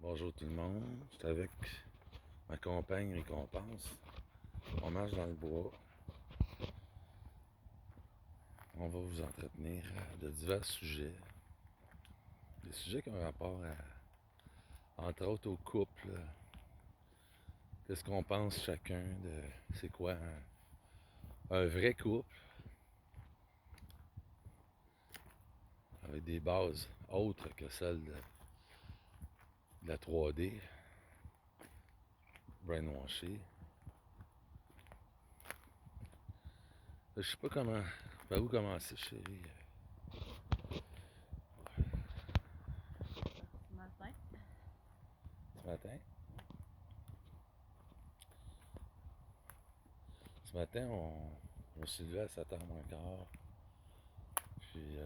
Bonjour tout le monde, je suis avec ma compagne Récompense. On marche dans le bois. On va vous entretenir de divers sujets. Des sujets qui ont rapport entre autres au couple. Qu'est-ce qu'on pense chacun de c'est quoi un vrai couple avec des bases autres que celles de la 3D, brainwashing. Je sais pas comment, par où commencer, chérie. Matin. Ce matin, je me suis levé à 7h moins quart. Puis,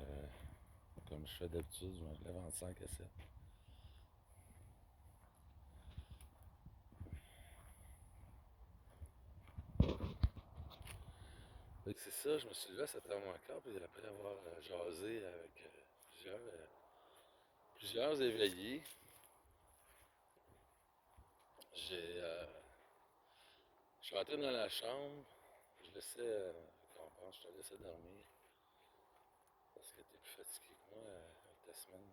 comme je fais d'habitude, je me lève entre 5 et 7. Fait que c'est ça, je me suis levé à 7h moins quart, puis après avoir jasé avec plusieurs éveillés, j'ai, je suis rentré dans la chambre, je laissais, je te laissais dormir, parce que t'es plus fatigué que moi avec ta semaine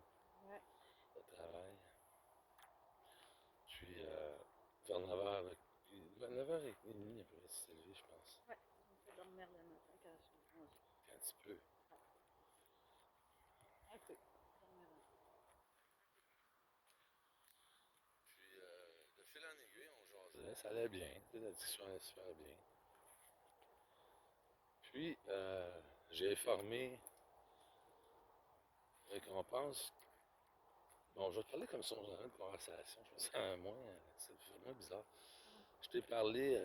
Ouais. de travail. Puis, vers 9h, 9h30 après, tu t'es levé, je pense. Ouais. Je me fais dormir le matin quand je suis manger. Un petit peu. Un peu. Dormir un peu. Puis, de fil en aiguille, on jasait, ça allait bien, la discussion allait super bien. Puis, j'ai informé Récompense. Bon, je vais te parler comme si on avait une conversation. Je me sens moins. C'est vraiment bizarre. Je t'ai parlé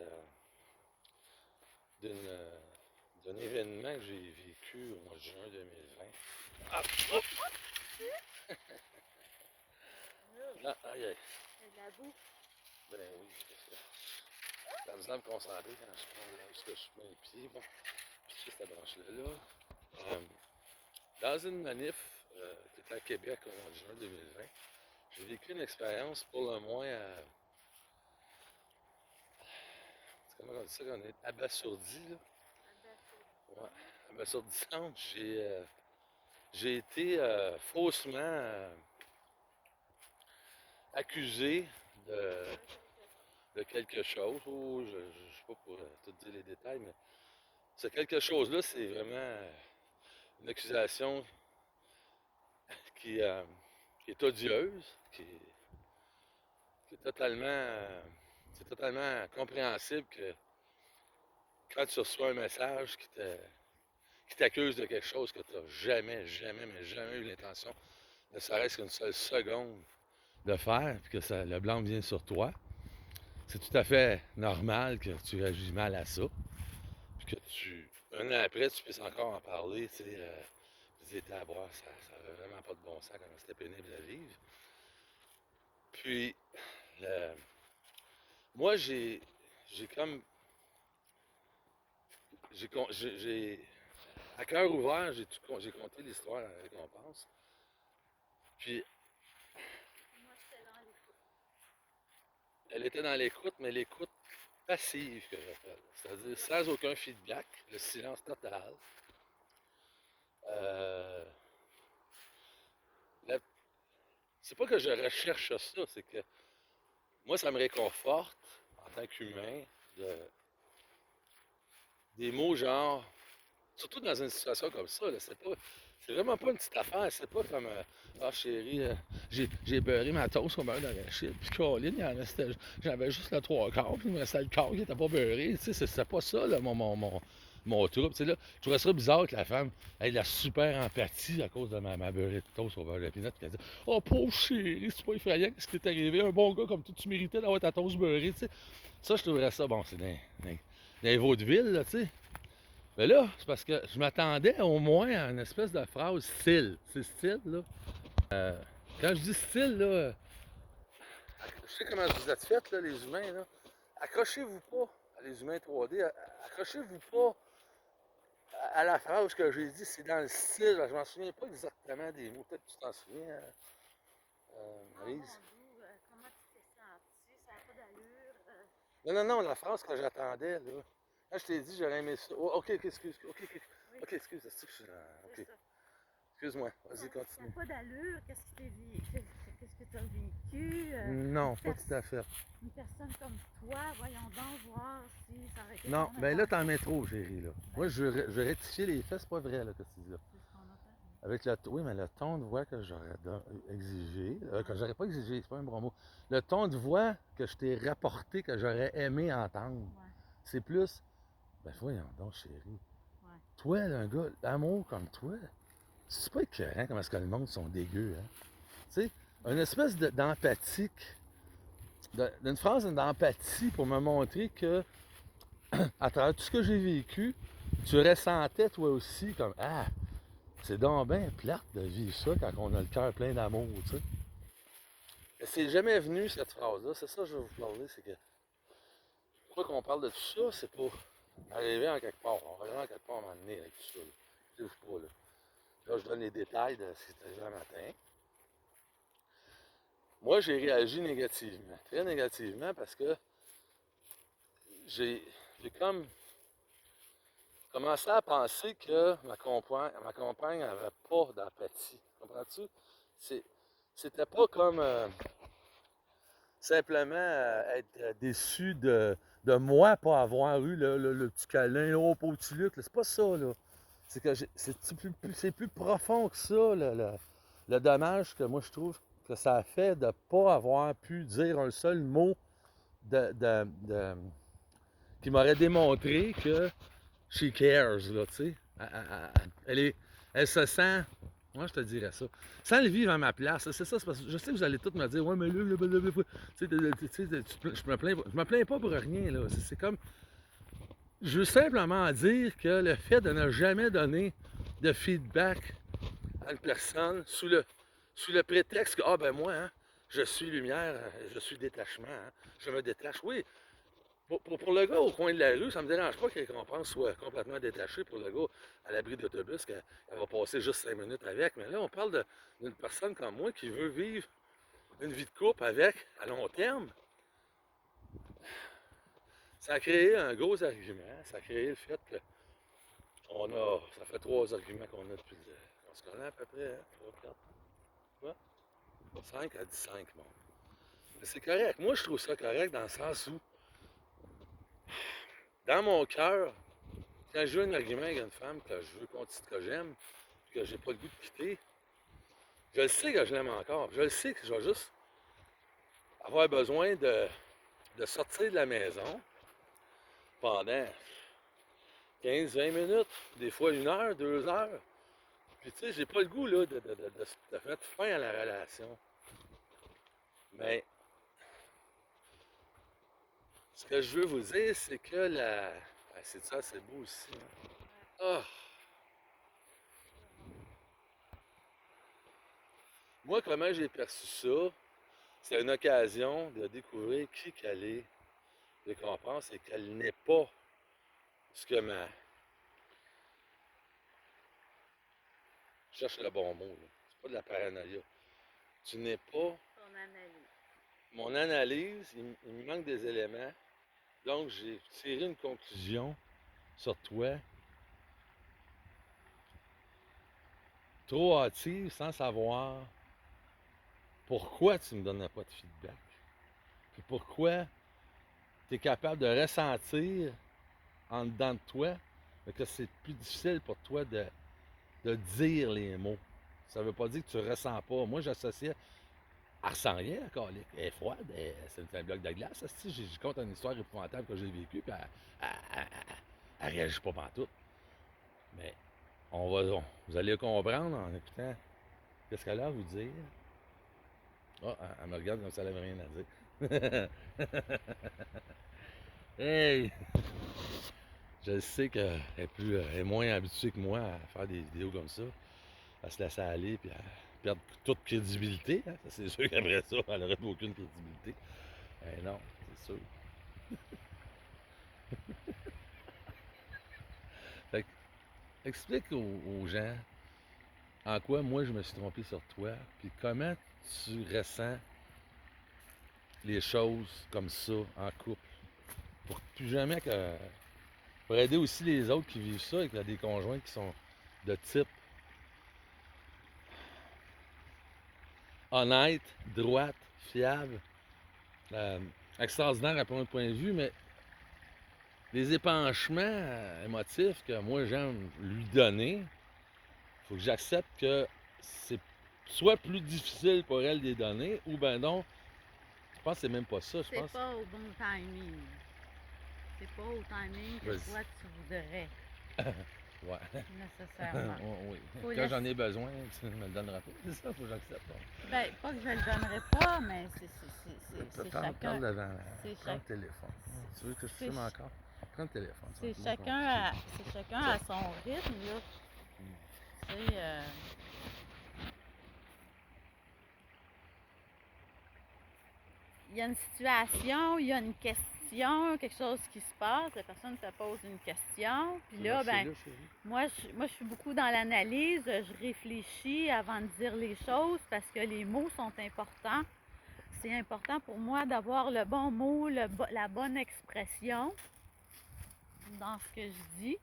d'un événement que j'ai vécu au mois de juin 2020. Ah! Oh! Non, aïe, aïe. C'est de la boue. Ben oui, ça me semble concentrer quand je prends là, où je mets les pieds. Bon, puis cette branche-là. Dans une manif qui était à Québec au mois de juin 2020, j'ai vécu une expérience pour le moins comment on dit ça, qu'on est abasourdi, là? Ouais, abasourdissante. J'ai été faussement accusé de, de quelque chose. Oh, je ne sais pas pour tout dire les détails, mais ce quelque chose-là, c'est vraiment une accusation qui, euh, qui est odieuse, qui est totalement, c'est totalement compréhensible que quand tu reçois un message qui t'accuse de quelque chose que tu n'as jamais, jamais, mais jamais eu l'intention, ne serait-ce qu'une seule seconde de faire, puis que le blanc vient sur toi, c'est tout à fait normal que tu réagis mal à ça, puis que un an après, tu puisses encore en parler, tu sais, dire, à boire, ça n'avait vraiment pas de bon sens, comment c'était pénible à vivre. Puis, le- moi, j'ai comme, à cœur ouvert, j'ai conté l'histoire à la récompense. Puis, Moi, j'étais dans l'écoute. elle était dans l'écoute, mais l'écoute passive, que j'appelle. C'est-à-dire sans aucun feedback, le silence total. Euh, la- c'est pas que je recherche ça, c'est que moi, ça me réconforte en tant qu'humain des mots genre, surtout dans une situation comme ça, là, c'est vraiment pas une petite affaire, c'est pas comme ah chérie, j'ai beurré ma toast au beurre d'arachide, puis Caroline, j'avais juste le trois quarts, puis il me restait le quart qui était pas beurré, tu sais, c'est pas ça là, mon trouble. Tu sais, là, je trouvais ça bizarre que la femme ait la super empathie à cause de ma beurrée de toast au beurre de pinot, qu'elle dit oh pauvre chérie, c'est pas effrayant, qu'est-ce qui t'est arrivé? Un bon gars comme toi, tu méritais d'avoir ta toast beurrée, tu sais. Ça, je trouverais ça, bon, c'est des vaudevilles, là, tu sais. Mais là, c'est parce que je m'attendais au moins à une espèce de phrase style. C'est style, là. Quand je dis style, là, je sais comment vous êtes fait, là, les humains, là. Accrochez-vous pas, les humains 3D, accrochez-vous pas à la phrase que j'ai dit, c'est dans le style. Je m'en souviens pas exactement des mots. Peut-être que tu t'en souviens, Ah, Maryse. mon Dieu, Non, non, non, la phrase que j'attendais, là. Quand je t'ai dit, j'aurais aimé ça. Oh, ok, excuse. Oui, Ok, excuse, c'est que je suis c'est ok, ça. excuse-moi. Ça Vas-y, n'a continue. pas d'allure. Qu'est-ce que tu as vécu? Non, pas tout à fait. Une personne comme toi, voyons donc voir si ça aurait été Non, ton ben là, t'en intention. mets trop, chérie, là. Moi, Ben, je vais rectifier les faits, c'est pas vrai, là, que tu dis là. c'est ce qu'on a fait. Avec le, oui, mais le ton de voix que j'aurais exigé, que j'aurais pas exigé, c'est pas un bon mot. Le ton de voix que je t'ai rapporté, que j'aurais aimé entendre, Ouais, c'est plus, ben voyons donc, chérie. ouais. Toi, là, un gars d'amour comme toi, c'est pas écœurant comment est-ce que le monde sont dégueux, hein? Tu sais, une espèce d'empathique, d'une phrase d'empathie pour me montrer que, à travers tout ce que j'ai vécu, tu ressentais toi aussi comme, ah, c'est donc bien plate de vivre ça quand on a le cœur plein d'amour, tu sais. C'est jamais venu cette phrase-là, c'est ça que je vais vous parler, c'est que pourquoi qu'on parle de tout ça, c'est pour arriver en quelque part. On va arriver en quelque part à un moment donné avec tout ça. Je ne sais pas, là. Là, je donne les détails de ce qui est arrivé un matin. Moi, j'ai réagi négativement, très négativement, parce que j'ai comme commencé à penser que ma compagne n'avait pas d'empathie. Comprends-tu? C'était pas comme simplement être déçu de moi pas avoir eu le petit câlin, oh, pauvre petit Luc. C'est pas ça, là. C'est que c'est plus profond que ça, le dommage que moi je trouve que ça a fait de ne pas avoir pu dire un seul mot qui m'aurait démontré que she cares, là, tu sais. Elle se sent, moi je te dirais ça, sans le vivre à ma place. C'est ça, c'est parce que je sais que vous allez tous me dire, ouais, mais là, je me plains pas pour rien, là. C'est comme, je veux simplement dire que le fait de ne jamais donner de feedback à une personne sous le prétexte que, ah ben moi, hein, je suis lumière, je suis détachement, hein, je me détache. Oui, pour le gars au coin de la rue, ça me dérange pas que les récompense soit complètement détaché pour le gars à l'abri d'autobus, qu'elle va passer juste 5 minutes avec. Mais là, on parle d'une personne comme moi qui veut vivre une vie de couple avec à long terme. Ça a créé un gros argument. Ça a créé le fait que ça fait 3 arguments qu'on a depuis on se connaît à peu près, hein? 3, 4, quoi? 5 à 5, bon. Mais c'est correct. Moi, je trouve ça correct dans le sens où, dans mon cœur, quand je veux un argument avec une femme que je veux continuer, que j'aime, que j'ai pas le goût de quitter, je le sais que je l'aime encore. Je le sais que je vais juste avoir besoin de sortir de la maison pendant 15-20 minutes, des fois 1 heure, 2 heures. Puis tu sais, j'ai pas le goût là, de mettre fin à la relation. Mais ce que je veux vous dire, c'est que c'est ça, c'est beau aussi. Hein? Ah! Moi, comment j'ai perçu ça, c'est une occasion de découvrir qui qu'elle est, de comprendre, c'est qu'elle n'est pas ce que ma... Je cherche le bon mot, là. C'est pas de la paranoïa. Tu n'es pas... Ton analyse. Mon analyse, il me manque des éléments. Donc, j'ai tiré une conclusion sur toi, trop hâtive, sans savoir pourquoi tu ne me donnais pas de feedback. Puis pourquoi tu es capable de ressentir en dedans de toi mais que c'est plus difficile pour toi de dire les mots. Ça ne veut pas dire que tu ne ressens pas. Moi, j'associais. Elle ressent rien, la colique. Elle est froide. C'est un bloc de glace. Je compte une histoire épouvantable que j'ai vécue, puis elle réagit pas pantoute. Mais vous allez comprendre en écoutant qu'est-ce qu'elle a à vous dire. Ah, elle me regarde comme si elle n'avait rien à dire. Hey! Je sais qu'elle est moins habituée que moi à faire des vidéos comme ça, à se laisser aller puis à perdre toute crédibilité. Hein? C'est sûr qu'après ça, elle n'aurait plus aucune crédibilité. Eh non, c'est sûr. Fait que, explique aux gens en quoi moi je me suis trompé sur toi, puis comment tu ressens les choses comme ça en couple. pour plus jamais que. Pour aider aussi les autres qui vivent ça et qui ont des conjoints qui sont de type honnête, droite, fiable, euh, extraordinaire à point de vue, mais les épanchements émotifs que moi j'aime lui donner, il faut que j'accepte que c'est soit plus difficile pour elle de les donner, ou ben non, je pense que c'est même pas ça, je C'est pense. pas au bon timing. C'est pas au timing que Vas-y. toi tu voudrais, Ouais. nécessairement. Oui. Faut Quand laisser- j'en ai besoin, tu me le donneras pas. C'est ça, faut que j'accepte. Ben, pas que je le donnerai pas, mais c'est Parle chacun. devant. C'est Prends le chac- téléphone. Tu veux que je c'est filme ch- encore? Prends le téléphone. Ça va c'est être moins chacun compliqué. c'est chacun à son rythme, là. Tu sais, il y a une situation, il y a une question, quelque chose qui se passe, la personne te pose une question, puis Tu là, marches ben, là, chérie? moi, je suis beaucoup dans l'analyse, je réfléchis avant de dire les choses parce que les mots sont importants. C'est important pour moi d'avoir le bon mot, la bonne expression dans ce que je dis.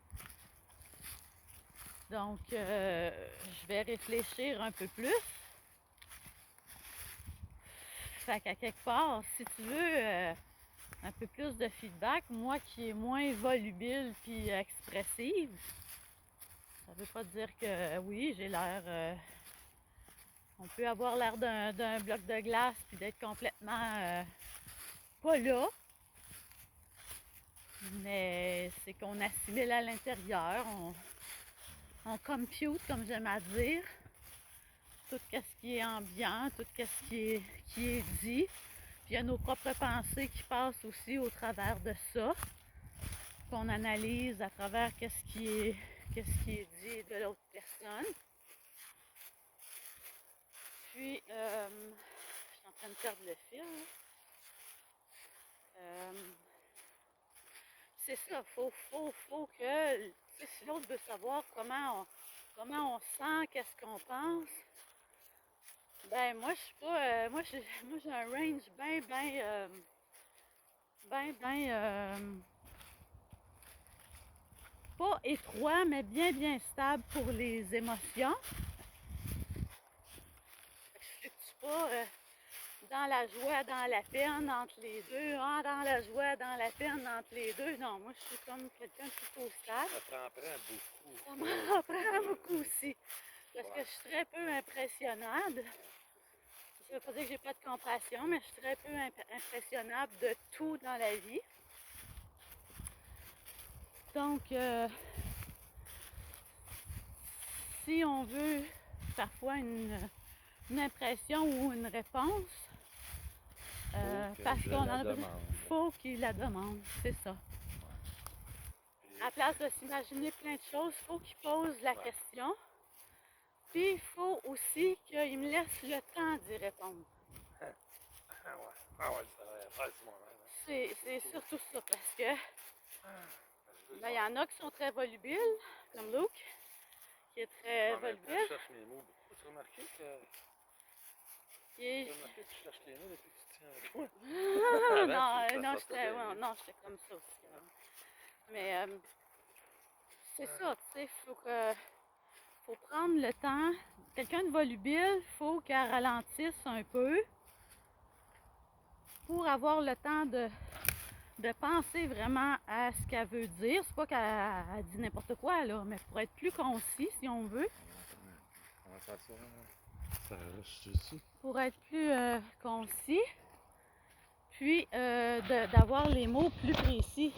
Donc, je vais réfléchir un peu plus. Fait qu'à quelque part, si tu veux un peu plus de feedback, moi qui est moins volubile puis expressive, ça veut pas dire que oui, j'ai l'air. On peut avoir l'air d'un bloc de glace puis d'être complètement pas là, mais c'est qu'on assimile à l'intérieur, on compute, comme j'aime à dire, tout ce qui est ambiant, tout ce qui est dit. Puis il y a nos propres pensées qui passent aussi au travers de ça, qu'on analyse à travers qu'est-ce qui est dit de l'autre personne. Puis, je suis en train de perdre le fil. C'est ça, faut que si l'autre veut savoir comment on sent, qu'est-ce qu'on pense. Ben moi je suis pas, moi j'ai un range pas étroit mais bien stable pour les émotions. Je fluctue pas dans la joie, dans la peine, entre les deux. Ah, dans la joie, dans la peine, entre les deux. Non, moi, je suis comme quelqu'un de plutôt stable. Ça t'en prend beaucoup. Ça m'en prend beaucoup aussi. Parce que je suis très peu impressionnable. Ça veut pas dire que j'ai pas de compassion, mais je suis très peu impressionnable de tout dans la vie. Donc, si on veut parfois une impression ou une réponse, parce qu'on en a besoin, faut qu'il la demande, c'est ça. À place de s'imaginer plein de choses, il faut qu'il pose la question. Puis il faut aussi qu'il me laisse le temps d'y répondre. C'est surtout ça, parce que il y en a qui sont très volubiles, comme Luke, qui est très volubile. Je cherche mes mots beaucoup. Tu as remarqué que tu cherches les mots depuis que tu tiens avec moi? Non, j'étais comme ça aussi. Mais c'est ça, tu sais, faut prendre le temps. Quelqu'un de volubile, il faut qu'elle ralentisse un peu pour avoir le temps de penser vraiment à ce qu'elle veut dire. C'est pas qu'elle dit n'importe quoi, là, mais pour être plus concis, si on veut. On va faire ça. Ça rush dessus. Pour être plus concis, puis d'avoir les mots plus précis,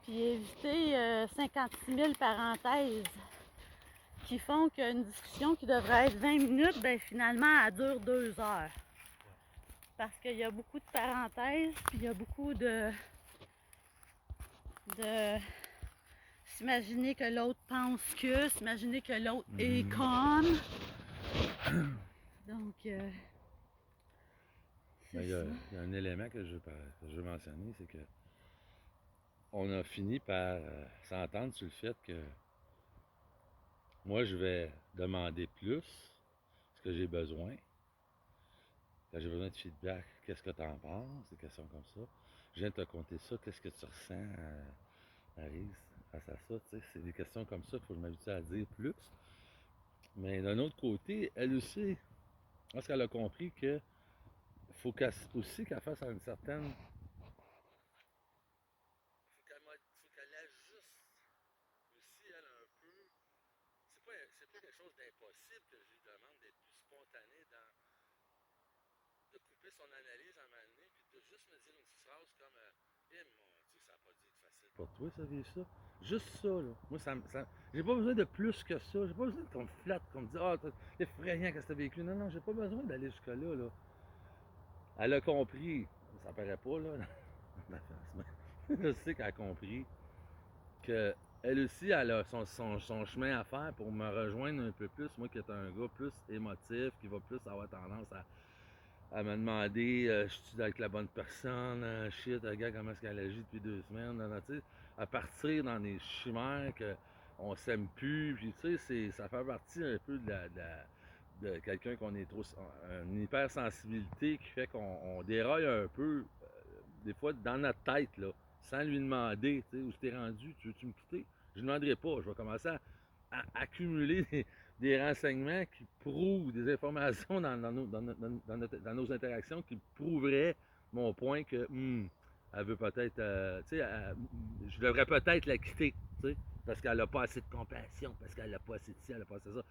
puis éviter 56 000 parenthèses qui font qu'une discussion qui devrait être 20 minutes, ben finalement, elle dure 2 heures. Parce qu'il y a beaucoup de parenthèses, puis il y a beaucoup de s'imaginer que l'autre pense que, s'imaginer que l'autre est comme. Donc, il y a un élément que je veux mentionner, c'est que on a fini par s'entendre sur le fait que moi, je vais demander plus ce que j'ai besoin. Quand j'ai besoin de feedback qu'est-ce que t'en penses? Des questions comme ça. Je viens de te conter ça, qu'est-ce que tu ressens, Maryse, face à ça, tu sais? C'est des questions comme ça qu'il faut que je m'habitue à dire plus. Mais d'un autre côté, elle aussi, parce qu'elle a compris que faut aussi qu'elle fasse une certaine. Faut qu'elle ajuste aussi, elle, un peu. C'est pas quelque chose d'impossible que je lui demande d'être plus spontanée dans. De couper son analyse à un moment donné, puis de juste me dire une petite phrase comme eh mon Dieu, ça n'a pas dû être facile pour toi, ça, vivre ça. Juste ça, là. Moi, j'ai pas besoin de plus que ça. J'ai pas besoin qu'on me flatte, qu'on me dise ah, c'est effrayant que t'as vécu. Non, non, j'ai pas besoin d'aller jusque-là, là. Elle a compris. Ça paraît pas, là, dans ma face, mais je sais qu'elle a compris que elle aussi, elle a son chemin à faire pour me rejoindre un peu plus. Moi qui est un gars plus émotif, qui va plus avoir tendance à me demander je suis avec la bonne personne, shit, regarde comment est-ce qu'elle agit depuis 2 semaines, tu sais, à partir dans des chimères qu'on s'aime plus, puis tu sais, ça fait partie un peu de quelqu'un qu'on est trop. Une hypersensibilité qui fait qu'on déraille un peu, des fois dans notre tête, là, sans lui demander, tu sais, où je t'ai rendu, tu veux-tu me quitter? Je ne demanderai pas, je vais commencer à accumuler des renseignements qui prouvent, des informations dans nos interactions qui prouveraient mon point que elle veut peut-être, tu sais, je devrais peut-être la quitter, tu sais, parce qu'elle n'a pas assez de compassion, parce qu'elle n'a pas assez de ci, elle n'a pas assez de ça.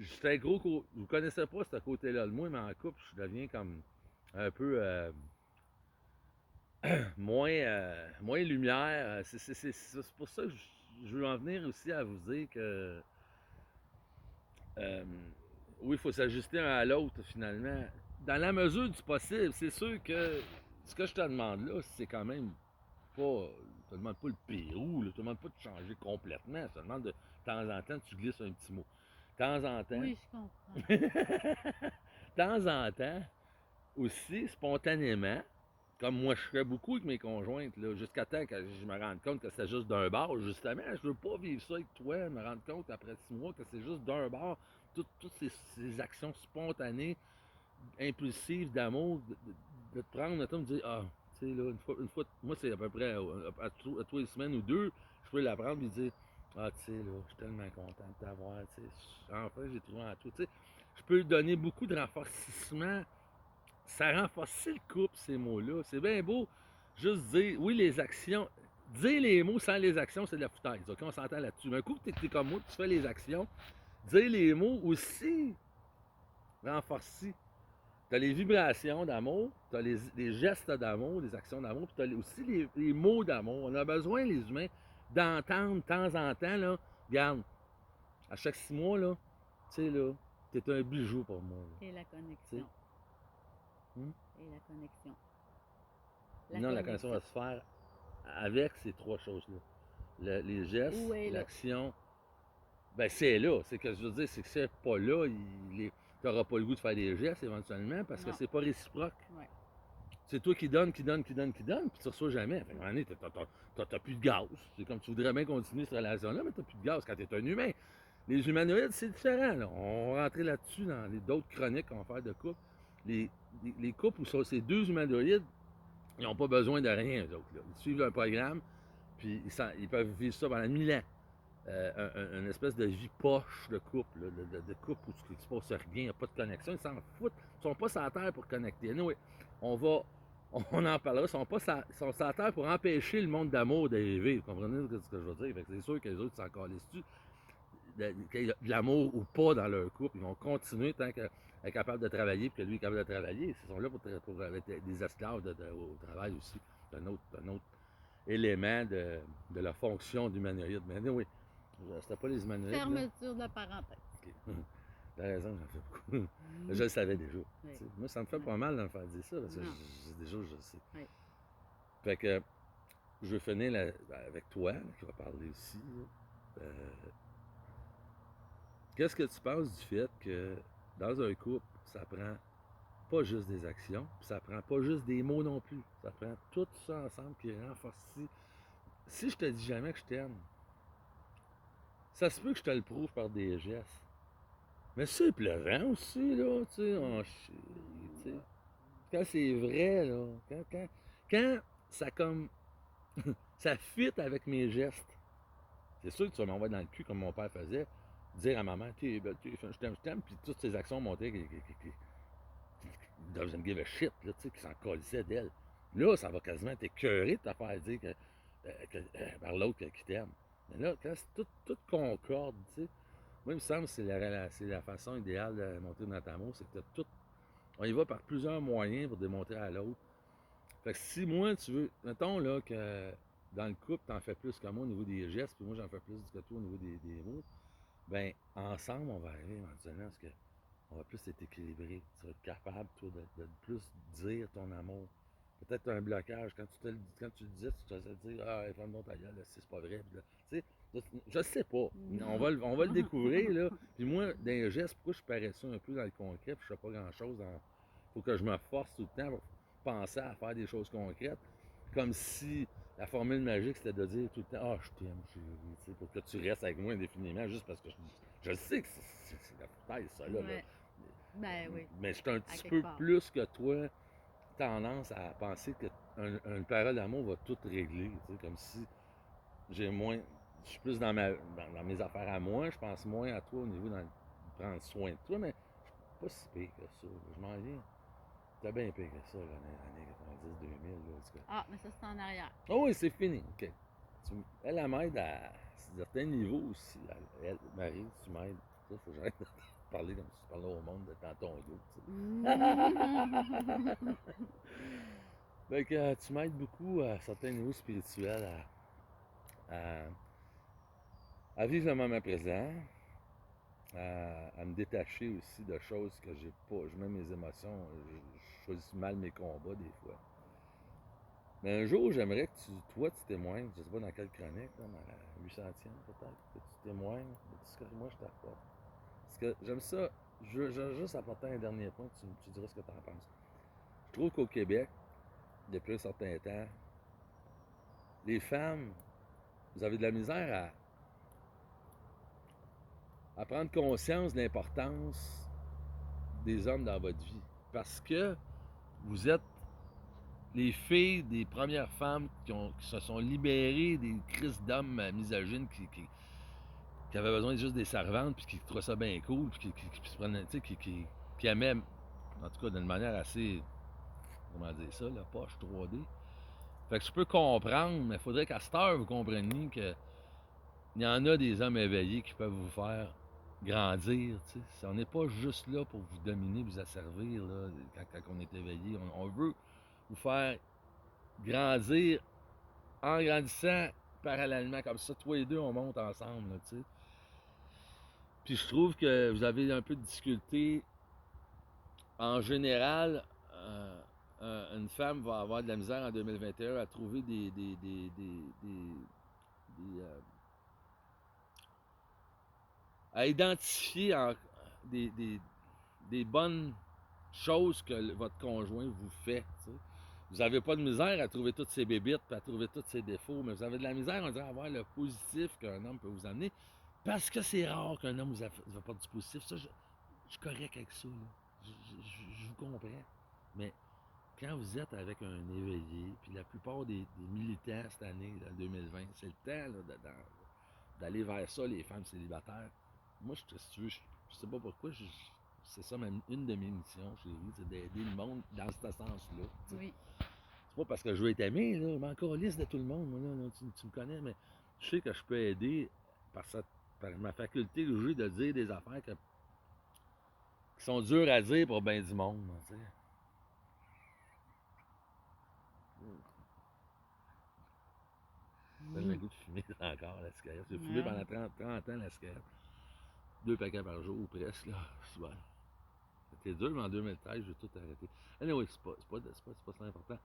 C'est un gros, vous connaissez pas ce côté-là de moi, mais en couple, je deviens comme un peu moins lumière. C'est pour ça que je veux en venir aussi à vous dire que euh, oui, il faut s'ajuster un à l'autre finalement. Dans la mesure du possible, c'est sûr que ce que je te demande là, c'est quand même pas. Je te demande pas le Pérou, là, je te demande pas de changer complètement. Je te demande de temps en temps, tu glisses un petit mot. De temps en temps. Oui, je comprends. De temps en temps, aussi, spontanément, comme moi je fais beaucoup avec mes conjointes, là, jusqu'à temps que je me rende compte que c'est juste d'un bar, justement, je veux pas vivre ça avec toi, me rendre compte après 6 mois que c'est juste d'un bar, toutes ces actions spontanées, impulsives d'amour, de te prendre le temps de dire, ah, tu sais, là, une fois, moi c'est à peu près à tous les semaines ou deux, je peux la prendre et dire, ah, tu sais, là, je suis tellement content de t'avoir, tu sais, enfin j'ai trouvé en toi, tu sais, je peux donner beaucoup de renforcement. Ça renforce le couple, ces mots-là. C'est bien beau juste dire, oui, les actions. Dire les mots sans les actions, c'est de la foutaise. OK, on s'entend là-dessus. Mais un coup que tu es comme moi, tu fais les actions, dire les mots aussi renforce. Tu as les vibrations d'amour, tu as les gestes d'amour, les actions d'amour, puis tu as aussi les mots d'amour. On a besoin, les humains, d'entendre de temps en temps, là, regarde, à chaque 6 mois, là, tu sais, là, t'es un bijou pour moi. Là. Et la connexion. Hmm? Et la connexion. Non, la connexion va se faire avec ces trois choses-là. Les gestes, l'action. Ben, c'est là. C'est que je veux dire, c'est que c'est pas là, tu n'auras pas le goût de faire des gestes éventuellement parce que c'est pas réciproque. Ouais. C'est toi qui donne, puis tu reçois jamais. Fait qu'à un moment donné, t'as plus de gaz. C'est comme tu voudrais bien continuer cette relation-là, mais t'as plus de gaz quand t'es un humain. Les humanoïdes, c'est différent. Là. On va rentrer là-dessus dans d'autres chroniques qu'on va faire de couple. Les couples où ces deux humanoïdes, ils n'ont pas besoin de rien, eux autres. Là. Ils suivent un programme, puis ils peuvent vivre ça pendant 1000 ans. Une espèce de vie poche de couple, là, de couple où il ne se passe rien, il n'y a pas de connexion. Ils s'en foutent. Ils ne sont pas sur la terre pour connecter. Anyway, on en parlera. Ils sont sur la terre pour empêcher le monde d'amour d'arriver. Vous comprenez ce que je veux dire? Fait que c'est sûr que les autres s'en calissent-tu. Qu'il y a de l'amour ou pas dans leur couple. Ils vont continuer tant qu'elle est capable de travailler et que lui est capable de travailler. Ils sont là pour être des esclaves au travail aussi. C'est un autre élément de la fonction d'humanoïde. Mais oui, c'était pas les humanoïdes. Fermeture de la parenthèse. Okay. T'as raison, j'en fais beaucoup. Je le savais déjà. Oui. Moi, ça me fait pas mal de me faire dire ça parce que déjà, je le sais. Oui. Fait que je vais finir avec toi, qui va parler aussi. Qu'est-ce que tu penses du fait que dans un couple, ça prend pas juste des actions, puis ça prend pas juste des mots non plus. Ça prend tout ça ensemble qui renforce. Si je te dis jamais que je t'aime, ça se peut que je te le prouve par des gestes. Mais c'est pleurant aussi, là, tu sais, quand c'est vrai, là, quand ça comme ça fit avec mes gestes, c'est sûr que tu vas m'envoyer dans le cul comme mon père faisait, dire à maman, t'es belle, je t'aime, puis toutes ses actions montraient qu'il doesn't give a shit, là, tu sais, qu'il s'en colissait d'elle. Là, ça va quasiment t'écœurer de te faire dire par l'autre qui t'aime. Mais là, quand tout concorde, tu sais, moi, il me semble que c'est la façon idéale de montrer notre amour, c'est que t'as tout. On y va par plusieurs moyens pour démontrer à l'autre. Fait que si moi, tu veux, mettons là que dans le couple, t'en fais plus que moi au niveau des gestes, puis moi j'en fais plus que toi au niveau des mots, ben ensemble, on va arriver éventuellement à ce que on va plus être équilibré. Tu vas être capable, toi, de plus dire ton amour. Peut-être un blocage. Quand tu le disais, tu te faisais dire ah, ferme donc ta gueule, c'est pas vrai. Tu sais, je sais pas. On va le découvrir, là. Puis moi, dans les gestes, pourquoi je parais ça un peu dans le concret, puis je fais pas grand-chose dans. Faut que je me force tout le temps pour penser à faire des choses concrètes. Comme si la formule magique, c'était de dire tout le temps ah, je t'aime, chérie, pour que tu restes avec moi indéfiniment, juste parce que je sais que c'est la foutaise, ça, là. Ouais. Ben oui. Mais je suis un À petit quelque peu part. plus que toi tendance à penser qu'une parole d'amour va tout régler. Tu sais, comme si j'ai moins. Je suis plus dans mes affaires à moi, je pense moins à toi au niveau de prendre soin de toi, mais je suis pas si pire que ça. Je m'en viens. T'as bien pire que ça, là, dans les années 90-2000. En tout cas. Ah, mais ça, c'est en arrière. Oh oui, c'est fini. OK. Elle m'aide à certains niveaux aussi. Marie, tu m'aides. Ça, faut que j'arrête de parler comme si tu parlais au monde dans ton dos. Fait que tu m'aides beaucoup à certains niveaux spirituels à, à vivre le moment présent, à me détacher aussi de choses que j'ai pas. Je mets mes émotions, je choisis mal mes combats des fois. Mais un jour, j'aimerais que toi, tu témoignes, je sais pas dans quelle chronique, là, dans la 800e peut-être, que tu témoignes de tout ce que moi je t'apporte. Parce que j'aime ça, je veux juste apporter un dernier point, tu diras ce que tu en penses. Je trouve qu'au Québec, depuis un certain temps, les femmes, vous avez de la misère à prendre conscience de l'importance des hommes dans votre vie. Parce que vous êtes les filles des premières femmes qui se sont libérées des crises d'hommes misogynes qui avaient besoin juste des servantes, puis qui trouvaient ça bien cool, puis qui se prenaient, tu sais, qui aimaient, en tout cas d'une manière assez, comment dire ça, la poche 3D. Fait que je peux comprendre, mais il faudrait qu'à cette heure, vous compreniez que il y en a des hommes éveillés qui peuvent vous faire grandir, tu sais. On n'est pas juste là pour vous dominer, vous asservir, là, quand on est éveillé. On veut vous faire grandir en grandissant parallèlement, comme ça, toi et deux, on monte ensemble, là, tu sais. Puis je trouve que vous avez un peu de difficulté. En général, une femme va avoir de la misère en 2021 à trouver à identifier des bonnes choses que votre conjoint vous fait. T'sais. Vous n'avez pas de misère à trouver toutes ses bébites, à trouver tous ses défauts, mais vous avez de la misère, on dirait, à voir le positif qu'un homme peut vous amener. Parce que c'est rare qu'un homme vous apporte du positif. Ça, je suis correct avec ça. Là. Je vous comprends. Mais quand vous êtes avec un éveillé, puis la plupart des militants cette année, là, 2020, c'est le temps là, d'aller vers ça, les femmes célibataires. Moi, si tu veux, je sais pas pourquoi, c'est ça même une de mes missions, chérie, c'est d'aider le monde dans ce sens-là. T'sais. Oui. C'est pas parce que je veux être aimé, là, je m'en calisse de tout le monde, moi, là, tu me connais, mais je sais que je peux aider par ma faculté que j'ai de dire des affaires qui sont dures à dire pour ben du monde, tu sais. Ça donne le goût de fumer encore la cigarette. J'ai fumé pendant 30 ans la cigarette. 2 paquets par jour, presque, là. Souvent. C'était dur, mais en 2013, j'ai tout arrêté. Anyway, c'est pas ça important.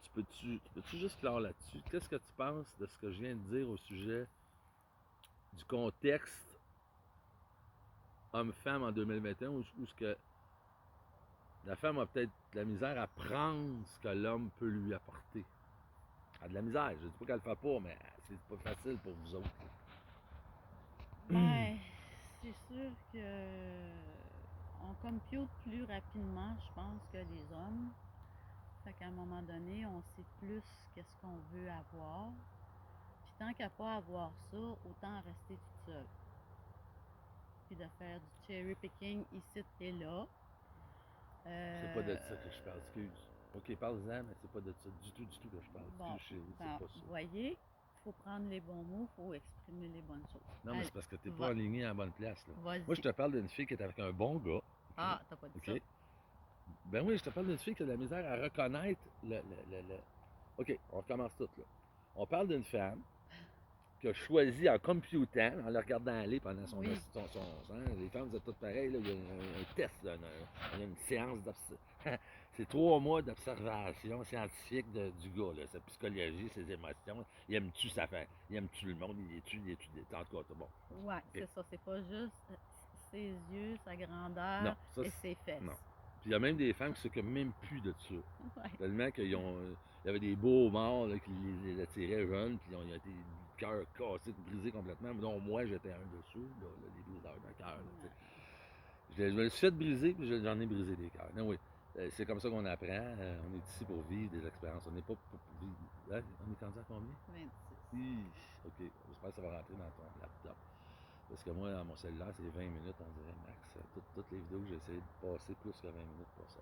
Tu peux-tu juste clore là-dessus? Qu'est-ce que tu penses de ce que je viens de dire au sujet du contexte homme-femme en 2021 où ce que la femme a peut-être de la misère à prendre ce que l'homme peut lui apporter? Elle a de la misère. Je dis pas qu'elle le fait pas, mais c'est pas facile pour vous autres. Ben, c'est sûr que on compute plus rapidement, je pense, que les hommes. Fait qu'à un moment donné, on sait plus qu'est-ce qu'on veut avoir. Puis tant qu'à pas avoir ça, autant rester toute seule. Puis de faire du cherry picking ici et là. C'est pas de ça que je parle, excuse. Ok, parle-en, mais c'est pas de ça du tout que je parle. Bon, Excuse, chérie, ben, c'est pas vous ça. voyez, il faut prendre les bons mots, il faut exprimer les bonnes choses. Non, mais Allez, c'est parce que t'es va, pas aligné à la bonne place, là. Moi, je vas-y. te parle d'une fille qui est avec un bon gars. Ah, t'as pas dit ça. OK? Ben oui, je te parle d'une fille qui a de la misère à reconnaître le. OK, on recommence tout, là. On parle d'une femme qui a choisi en computant, en le regardant aller pendant son. Oui. Les femmes, vous êtes toutes pareilles, là. Il y a un test, là, il y a une séance d'observation. C'est 3 mois d'observation scientifique du gars, là, sa psychologie, ses émotions. Il aime-tu sa femme? Il aime-tu le monde? Il est-tu. En tout cas, c'est bon. Ouais, OK. c'est ça. C'est pas juste ses yeux, sa Non, grandeur ça, et ses fesses. non. Puis il y a même des femmes qui s'occupent même plus de ça. Ouais. Tellement qu'il y avait des beaux morts là, qui les attiraient jeunes, puis ils ont été le cœur cassé, brisé complètement. Donc moi, j'étais un dessous, là, les briseurs de cœur. Je me le suis fait briser, puis j'en ai brisé des cœurs. Non, oui. C'est comme ça qu'on apprend. On est ici pour vivre des expériences. On n'est pas pour vivre. Hein? On est rendu à combien? 26. Ok, j'espère que ça va rentrer dans ton laptop. Parce que moi, dans mon cellulaire, c'est 20 minutes, on dirait max. Toutes les vidéos, j'ai essayé de passer plus que 20 minutes pour ça.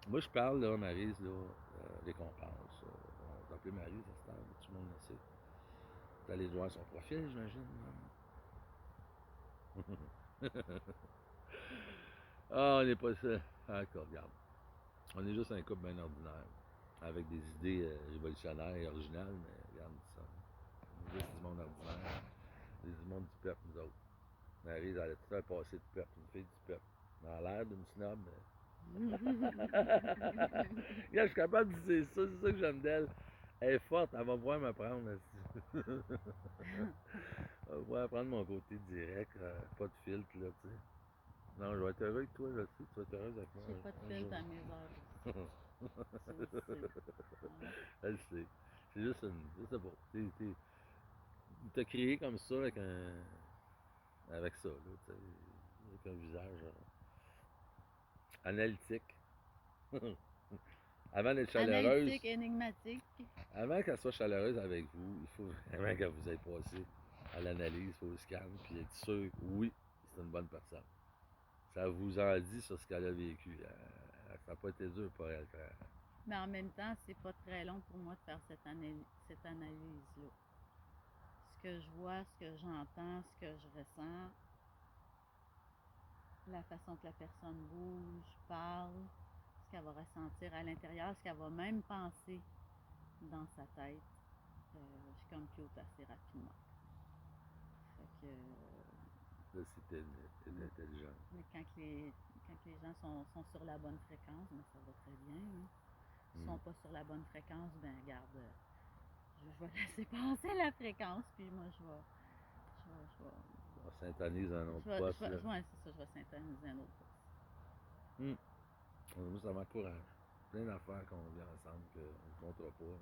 Moi, je parle, là, Maryse, là, récompense. On va t'appeler Maryse, à cette heure, tout le monde le sait. T'es allé voir son profil, j'imagine. Ah, on n'est pas ça. D'accord, regarde. On est juste un couple bien ordinaire. Avec des idées révolutionnaires et originales, mais regarde ça. On est juste du monde ordinaire. Du monde du peuple, nous autres. Maryse, elle a tout un passé de peuple, une fille du peuple. Elle a l'air d'une snob, mais. Regarde, je suis capable de dire ça, c'est ça que j'aime d'elle. Elle est forte, elle va pouvoir me prendre. Elle va pouvoir prendre mon côté direct, pas de filtre, là, tu sais. Non, je vais être heureux avec toi, je sais, tu vas être heureuse avec moi. J'ai pas de filtre à mes heures. Tu le sais. Hein? Elle sait. C'est juste une. Je sais pas. T'as créé comme ça avec un. Avec ça, là, tu sais. Avec un visage analytique. Avant d'être chaleureuse. Analytique, énigmatique. Avant qu'elle soit chaleureuse avec vous, il faut vraiment que vous ayez passé à l'analyse, au scan, puis être sûr, oui, c'est une bonne personne. Ça vous en dit sur ce qu'elle a vécu. Ça n'a pas été dur pour elle. Mais en même temps, c'est pas très long pour moi de faire cette analyse-là. Ce que je vois, ce que j'entends, ce que je ressens, la façon que la personne bouge, parle, ce qu'elle va ressentir à l'intérieur, ce qu'elle va même penser dans sa tête, je compute assez rapidement. Fait que, Là, c'était intelligent. mais quand les gens sont sur la bonne fréquence, ben, ça va très bien. Hein. S'ils ne sont pas sur la bonne fréquence, ben regarde, je vais laisser passer la fréquence, puis moi On s'intonise un autre poste. ouais, c'est ça, je vais syntoniser un autre poste. Moi, ça m'encourage. Plein d'affaires qu'on vit ensemble, qu'on ne comptera pas.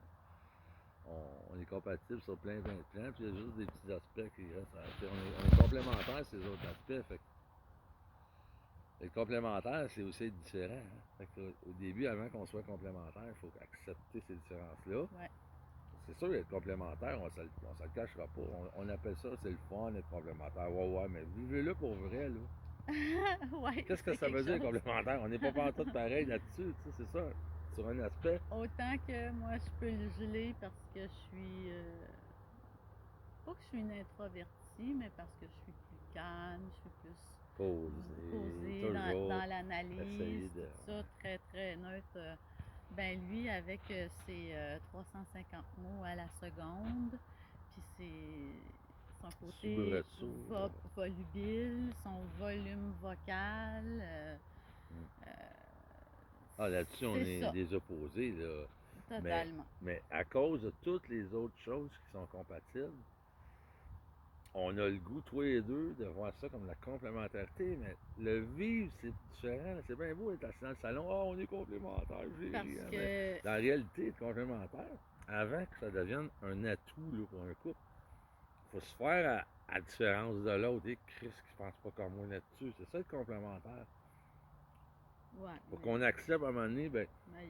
On est compatibles sur plein de plans, puis il y a juste des petits aspects qui restent. On est complémentaires ces autres aspects. Fait que être complémentaire, c'est aussi être différent. Hein? Fait que, au début, avant qu'on soit complémentaire, il faut accepter ces différences-là. Ouais. C'est sûr, être complémentaire, on ne se le cachera pas. On appelle ça, c'est le fun, être complémentaire. Ouais, mais vivez-le pour vrai, là. Ouais, Qu'est-ce que ça veut dire, complémentaire? On n'est pas partout pareil là-dessus, tu sais, c'est ça. Sur un aspect. Autant que moi, je peux le geler parce que je suis. Pas que je suis une introvertie, mais parce que je suis plus calme, je suis plus posée dans l'analyse, tout ça, très très neutre. Ben lui, avec ses 350 mots à la seconde, puis son côté volubile, son volume vocal. Là-dessus, on est des opposés, là. Totalement. Mais à cause de toutes les autres choses qui sont compatibles, on a le goût, tous les deux, de voir ça comme la complémentarité, mais le vivre, c'est différent. C'est bien beau être assis dans le salon, on est complémentaires, que... Dans la réalité, être complémentaire, avant que ça devienne un atout là, pour un couple, faut se faire à différence de l'autre. Et Chris qui pense pas comme moi là-dessus. C'est ça le complémentaire. Ouais. Faut qu'on accepte à un moment donné, ben. Ouais,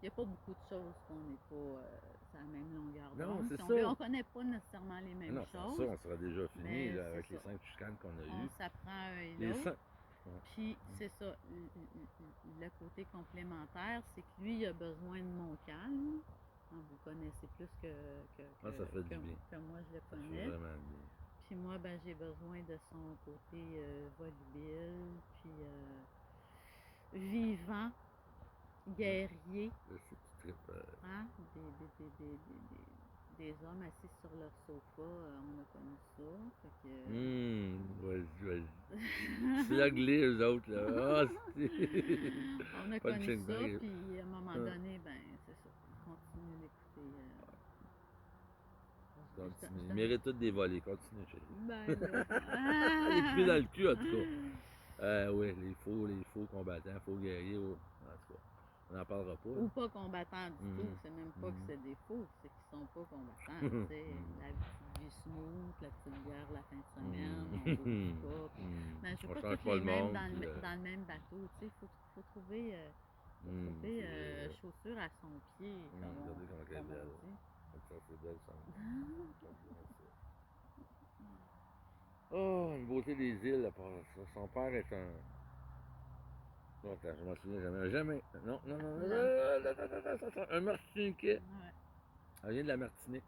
il n'y a pas beaucoup de choses qu'on n'est pas sur la même longueur Non, d'onde. c'est Si on ça. veut, on connaît pas nécessairement les mêmes Non, sans choses. ça, on sera déjà fini mais là, c'est avec les ça. 5 chicanes qu'on a On eues. s'apprend un et Les l'autre. 5. Puis c'est ça, le côté complémentaire, c'est que lui, il a besoin de mon calme. Vous le connaissez plus Ça fait du bien. que moi, je le Ça fait connais. vraiment bien. Puis moi, ben, j'ai besoin de son côté volubile, puis vivant, guerrier. Je sais que tu tripes. Hein? Des hommes assis sur leur sofa, on a connu ça. Fait que... Vas-y. C'est l'anglais, eux autres, là. Ah, on a pas de connu ching ça, bang. puis à un moment donné, ben, c'est ça. Continue d'écouter. Continue. Ils méritent tous des volets. Continue, chérie. Ben là. Les pieds dans le cul, en tout cas. Oui, les faux combattants, faux guerriers. En tout cas, on n'en parlera pas. Ou pas combattants du tout. C'est même pas que Mhm. c'est des faux, c'est qu'ils sont pas combattants. Tu sais, la petite vie smooth, la petite bière la fin de semaine, on bouge pas. Puis... Mais je veux On pas change toutes pas les le mêmes monde, dans, puis, dans le même bateau. Tu sais, faut trouver, chaussure à son pied, comme regardez comment elle est on belle. dit. Ça, c'est belle, ça. Oh, une beauté des îles, à part ça. Son père est un... Non, attends, je m'en souviens jamais. Jamais. Non. Un Martiniquais. Ouais. Elle vient de la Martinique.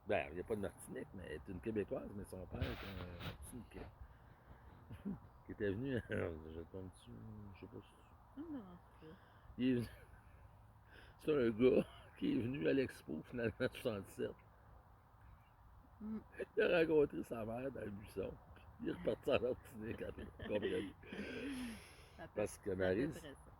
Ben, il n'y a pas de Martinique, mais elle est une Québécoise, mais son père est un Martiniquais. Qui était venu, je tombe dessus, je sais pas si... Ça me dérange pas. Il est venu... C'est un gars qui est venu à l'expo, finalement, en 67. Il a rencontré sa mère dans le buisson. Puis il est reparti en Martinique après, comprenez. Parce que Marie,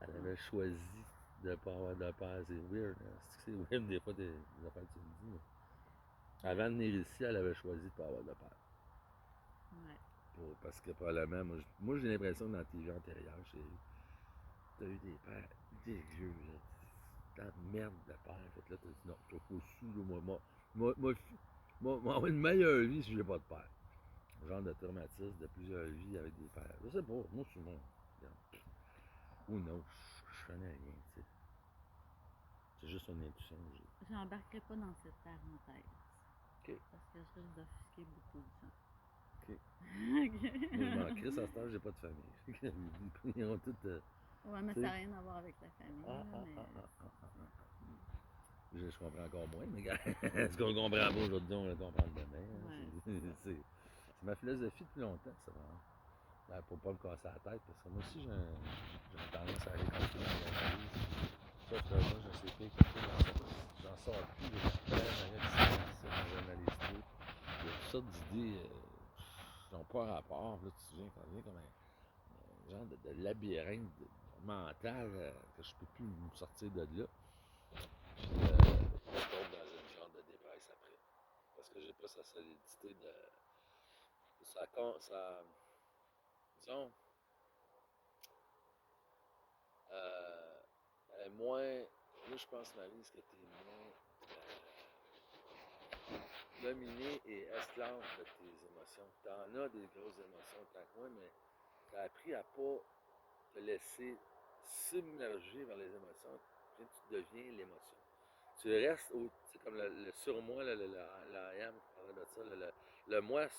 elle avait choisi de ne pas avoir de père. C'est weird. Hein? C'est weird des fois des affaires que tu me dis. Mais... Avant de venir ici, elle avait choisi de ne pas avoir de père. Ouais. Parce que probablement, moi j'ai l'impression que dans tes vies antérieures, t'as eu des pères dégueux. Tant de merde de père. Fait que là, t'as dit non, je suis pas sous. Moi, une meilleure vie si j'ai pas de père. Genre de traumatisme de plusieurs vies avec des pères. Je sais pas, moi, c'est mon. Ou non, je connais rien, tu sais. C'est juste une intuition que j'ai. J'embarquerai pas dans cette parenthèse. OK. Parce que je risque d'offusquer beaucoup de gens. OK. Moi, je m'en crisse à ce temps, j'ai pas de famille. Ils ont tout. Ouais, mais ça n'a rien à voir avec la famille. Je comprends encore moins, mais ce qu'on comprend pas aujourd'hui, on va le comprendre demain. Hein. C'est ma philosophie depuis longtemps, ça va. Ben, pour pas me casser la tête, parce que moi aussi, j'ai tendance à aller continuer dans l'analyse. Sauf que moi, je sais pas, j'en sors plus, je suis très dans l'analyse. Il y a toutes sortes d'idées qui n'ont pas rapport. Là, tu viens comme un genre de labyrinthe mental que je peux plus me sortir de là. Puis, je tombe dans une genre de dépresse après. Parce que j'ai pas sa solidité de... Ça disons, moins... Moi, je pense, Marie, que tu es moins dominé et esclave de tes émotions. Tu en as des grosses émotions tant que moi, mais tu as appris à pas te laisser submerger vers les émotions. Puis tu deviens l'émotion. Tu restes au... Tu sais, comme le surmoi, la M, on parlait de ça, le moi...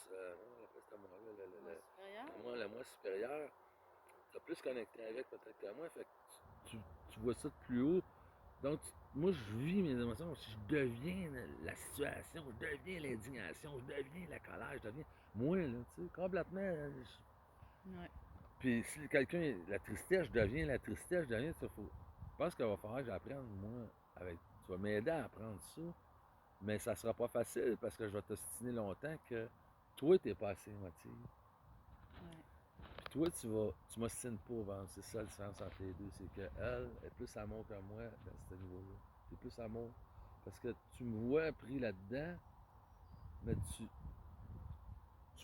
comment on appelle ce moi-là? Le moi supérieur. Tu as plus connecté avec peut-être que moi, fait que tu vois ça de plus haut. Donc, moi, je vis mes émotions, je deviens la situation, je deviens l'indignation, je deviens la colère, je deviens moi, là, tu sais, complètement. Ouais. Puis si quelqu'un, la tristesse, je deviens la tristesse, je deviens ça. Je pense qu'il va falloir que j'apprenne, moi, avec. Tu vas m'aider à apprendre ça, mais ça sera pas facile parce que je vais t'ostiner longtemps que toi, t'es pas assez émotive. Toi, tu m'ostines pas, c'est ça la différence entre les deux, c'est qu'elle est plus amour que moi dans ce niveau-là. C'est plus amour. Parce que tu me vois pris là-dedans, mais tu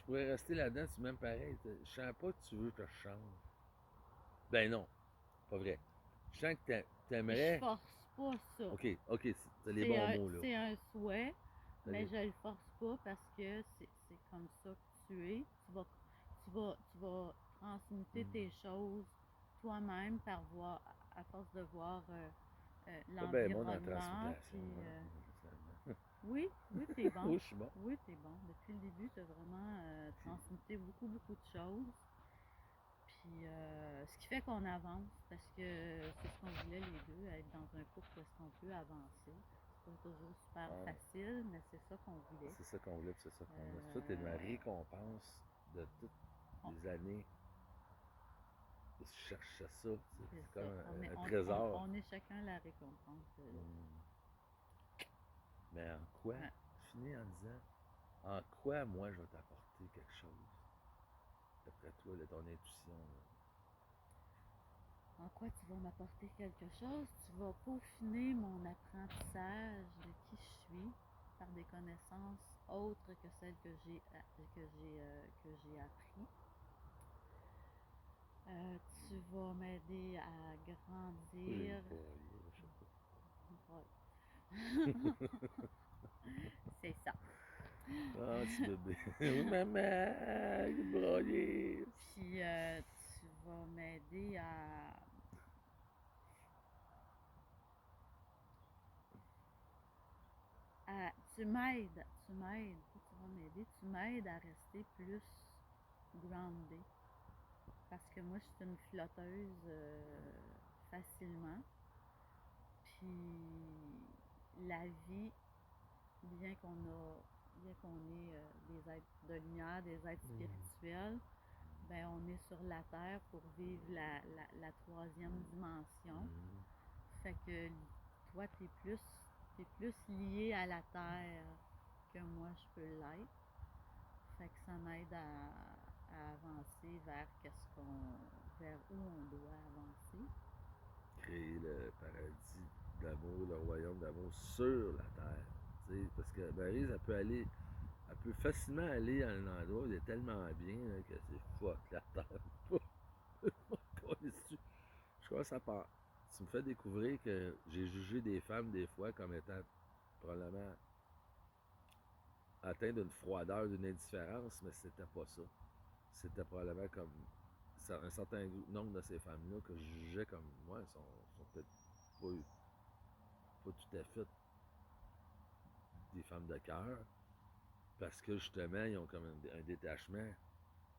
pourrais rester là-dedans, tu m'aimes pareil. Je sens pas que tu veux que je change. Ben non, pas vrai. Je sens que t'aimerais... Je force pas ça. OK, c'est les bons mots, là. C'est un souhait, Mais je le force pas parce que c'est comme ça que tu es. Tu vas transmuter tes choses toi-même à force de voir Pas bien bon dans la l'environnement. transmutation. Puis, Hein. oui, t'es bon. Oui, je suis bon. Oui, t'es bon. Depuis le début, tu as vraiment transmuté beaucoup, beaucoup de choses. Puis, ce qui fait qu'on avance, parce que c'est ce qu'on voulait les deux, être dans un couple où est-ce qu'on peut avancer. C'est pas toujours super Ah. facile, mais c'est ça qu'on voulait. C'est ça qu'on voulait, puis c'est ça qu'on a. Ça, c'est ma récompense de toutes les années. Je cherchais ça. C'est comme un trésor. On est chacun la récompense de l'autre. Mais en quoi? Ouais. Je finis en disant, en quoi moi je vais t'apporter quelque chose? D'après toi, là, ton intuition. Là. En quoi tu vas m'apporter quelque chose? Tu vas peaufiner mon apprentissage de qui je suis par des connaissances autres que celles que j'ai appris. Tu vas m'aider à grandir. C'est ça. Ah, petit bébé. Oui, maman, broyer. Puis tu vas m'aider tu m'aides, tu vas m'aider, tu m'aides à rester plus grounded. Parce que moi, je suis une flotteuse facilement. Puis la vie, bien qu'on est des êtres de lumière, des êtres spirituels, ben on est sur la Terre pour vivre la troisième dimension. Fait que toi, t'es plus lié à la Terre que moi, je peux l'être. Fait que ça m'aide à avancer vers où on doit avancer. Créer le paradis d'amour, le royaume d'amour sur la terre. T'sais, parce que Maryse, elle peut facilement aller à un endroit où il est tellement bien là, que c'est fuck la terre. Je crois que ça part. Tu me fais découvrir que j'ai jugé des femmes des fois comme étant probablement atteintes d'une froideur, d'une indifférence, mais c'était pas ça. C'était probablement comme un certain nombre de ces femmes-là que je jugeais comme moi, sont peut-être pas tout à fait des femmes de cœur, parce que justement, ils ont comme un détachement,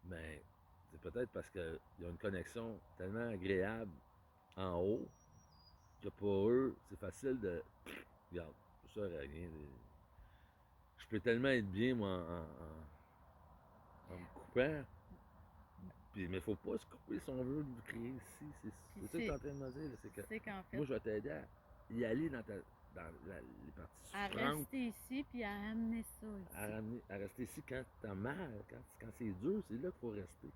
mais c'est peut-être parce qu'ils ont une connexion tellement agréable en haut que pour eux, c'est facile de. Regarde, ça sert à rien. Je peux tellement être bien, moi, en me coupant. Puis, mais faut pas se couper si on veut nous créer ici. C'est ça que tu es en train de me dire. C'est qu'en fait, moi, je vais t'aider à y aller dans les parties souffrantes. À rester ici puis à amener ça ici. À rester ici quand t'as mal, quand c'est dur, c'est là qu'il faut rester.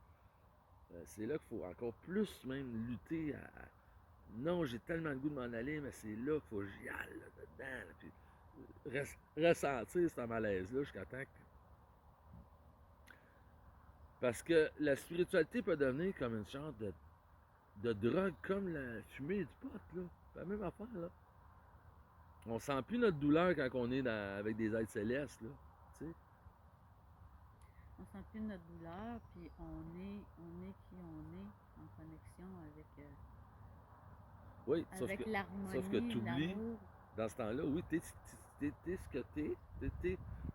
C'est là qu'il faut encore plus même lutter non, j'ai tellement le goût de m'en aller, mais c'est là qu'il faut que j'y aille, là, dedans. Là, puis ressentir ce malaise-là jusqu'à temps que... Parce que la spiritualité peut devenir comme une sorte de drogue, comme la fumée du pot, là. C'est la même affaire, là. On sent plus notre douleur quand on est avec des êtres célestes, là. Tu sais? On sent plus notre douleur, puis on est qui on est en connexion oui, avec l'harmonie, sauf que tu oublies, l'amour. dans ce temps-là, oui, t'es ce que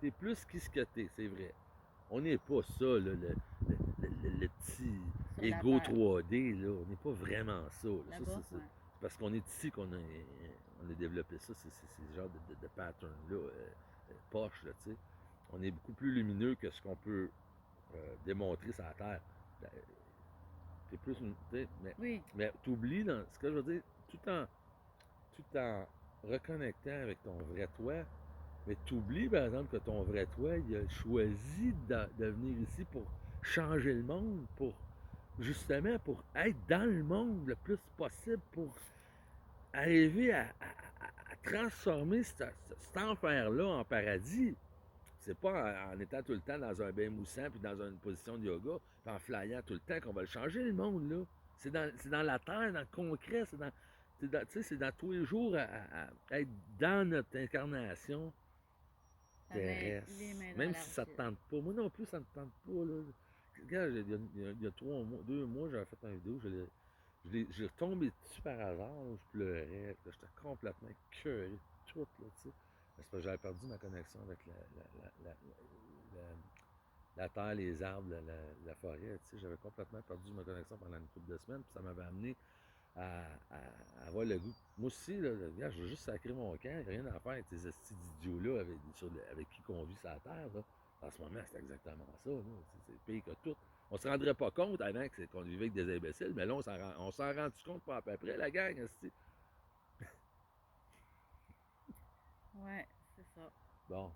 t'es plus qui ce que t'es, c'est vrai. On n'est pas ça, là, le petit ego 3D, là. On n'est pas vraiment ça. Là. C'est parce qu'on est ici qu'on a développé ça, c'est ce genre de pattern-là, poche, là, tu sais. On est beaucoup plus lumineux que ce qu'on peut démontrer sur la Terre. T'es plus une. Mais t'oublies, ce que je veux dire, tout en reconnectant avec ton vrai toi, mais t'oublies, par exemple, que ton vrai toi, il a choisi de venir ici pour changer le monde, justement pour être dans le monde le plus possible, pour arriver à transformer cet enfer-là en paradis. C'est pas en étant tout le temps dans un bain moussant, puis dans une position de yoga, puis en flyant tout le temps qu'on va le changer, le monde, là. C'est dans la terre, dans le concret, c'est dans tous les jours à être dans notre incarnation t'intéresse. les mains dans Même si ça te l'argile. tente pas. Moi non plus, ça me tente pas. Là. Regarde, il y a 2 mois, j'avais fait une vidéo, j'ai tombé dessus par hasard, là, je pleurais, là, j'étais complètement écœuré, tout, là, tu sais. C'est parce que j'avais perdu ma connexion avec la- la terre, les arbres, la forêt, tu sais. J'avais complètement perdu ma connexion pendant une couple de semaines, puis ça m'avait amené à avoir le goût. Moi aussi, là, regarde, je veux juste sacrer mon camp, il n'y a rien à faire avec ces estis d'idiots-là avec qui qu'on vit sur la terre, là. En ce moment, c'est exactement ça, là. C'est pire que tout. On se rendrait pas compte avant qu'on vivait avec des imbéciles, mais là, on s'en rend compte pas à peu près, la gang, esti. Ouais, c'est ça. Bon,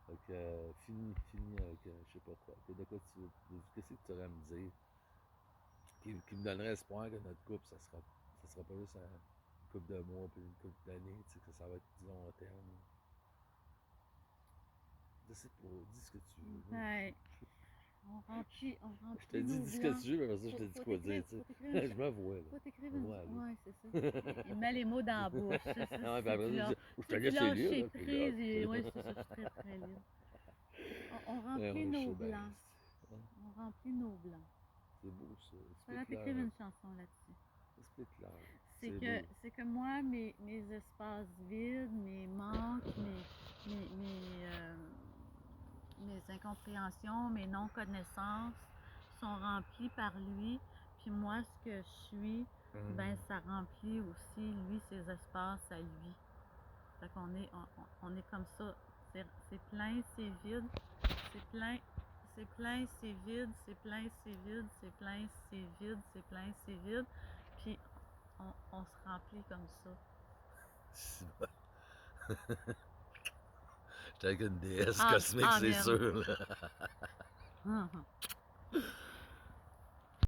fait que fini avec, je sais pas quoi. De quoi qu'est-ce que tu aurais à me dire qui me donnerait espoir que notre couple, ça sera pas juste une couple de mois puis une couple d'années, tu sais, que ça va être du long terme. Je sais pas, dis ce que tu veux. Ouais. On Je te remplit dis, nos dis ce que blancs. tu veux, mais après ça, je te dis quoi dire, tu sais. Je me vois, là. Faut t'écrire Je me une... vois aller. Ouais, c'est ça. Il met les mots dans la bouche. Ouais, puis après ça, je te Si tu laisse lâches lire, ses là, puis là. prises, ouais, c'est ça, je suis très, très libre. On Ouais, remplit je nos sais bien, blancs. esti. Ouais, On remplit nos blancs. c'est beau, ça. Faudrait Explique-leur. t'écrire une chanson là-dessus. Explique-leur. C'est beau. C'est que moi, mes espaces vides, mes manques, mes incompréhensions, mes non-connaissances sont remplis par lui. Puis moi, ce que je suis, ben ça remplit aussi, lui, ses espaces à lui. Fait qu'on est, on est comme ça. C'est plein, c'est vide. C'est plein, c'est plein, c'est vide. C'est plein, c'est vide. C'est plein, c'est vide. C'est plein, c'est vide. Puis on se remplit comme ça. C'est bon. J'étais avec une déesse Ah, cosmique, c'est amen. sûr, là.